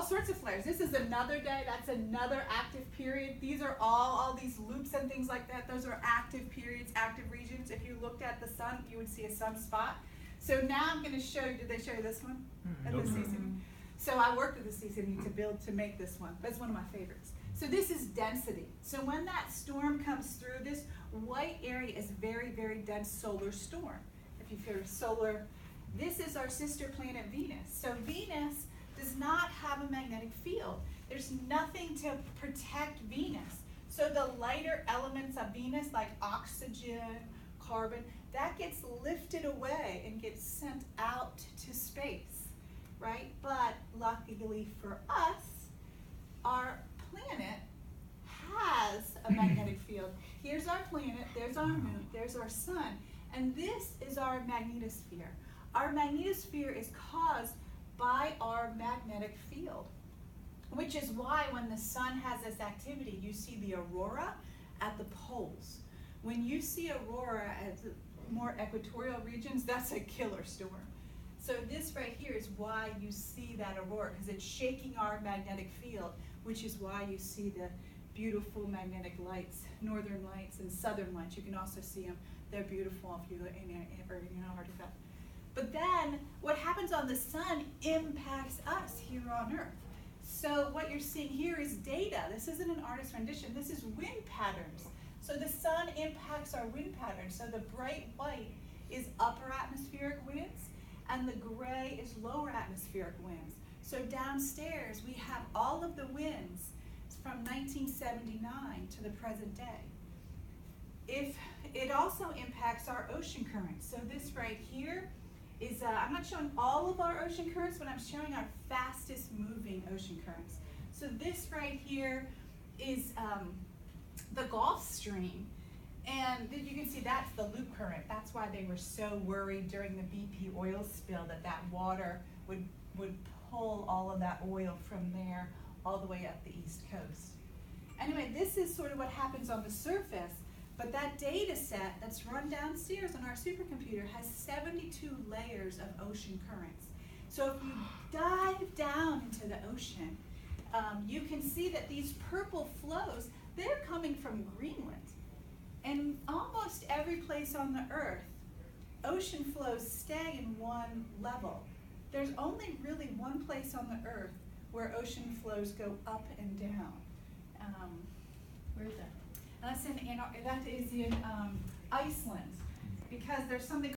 sorts of flares. This is another day. That's another active period. These are all these loops and things like that. Those are active periods, active regions. If you looked at the sun, you would see a sunspot. So now I'm going to show you, did they show you this one? At the CCD? So I worked with the CCD to make this one. That's one of my favorites. So this is density. So when that storm comes through, this white area is very, very dense solar storm. If you hear solar, this is our sister planet Venus. So Venus does not have a magnetic field. There's nothing to protect Venus. So the lighter elements of Venus, like oxygen, carbon, that gets lifted away and gets sent out to space, right? But luckily for us, our planet has a magnetic field. Here's our planet, there's our moon, there's our sun, and this is our magnetosphere. Our magnetosphere is caused by our magnetic field, which is why when the sun has this activity, you see the aurora at the poles. When you see aurora at the more equatorial regions, that's a killer storm. So this right here is why you see that aurora, because it's shaking our magnetic field, which is why you see the beautiful magnetic lights, northern lights and southern lights. You can also see them. They're beautiful if you look in Antarctica. But then what happens on the sun impacts us here on Earth. So what you're seeing here is data. This isn't an artist's rendition. This is wind patterns. So the sun impacts our wind patterns. So the bright white is upper atmospheric winds, and the gray is lower atmospheric winds. So downstairs, we have all of the winds from 1979 to the present day. If it also impacts our ocean currents. So this right here is, I'm not showing all of our ocean currents, but I'm showing our fastest moving ocean currents. So this right here is the Gulf Stream. And you can see that's the loop current. That's why they were so worried during the BP oil spill that that water would pull all of that oil from there all the way up the East Coast. Anyway, this is sort of what happens on the surface, but that data set that's run downstairs on our supercomputer has 72 layers of ocean currents. So if you dive down into the ocean, you can see that these purple flows, they're coming from Greenland. And almost every place on the Earth, ocean flows stay in one level. There's only really one place on the Earth where ocean flows go up and down. Where is that? That is in Iceland, because there's something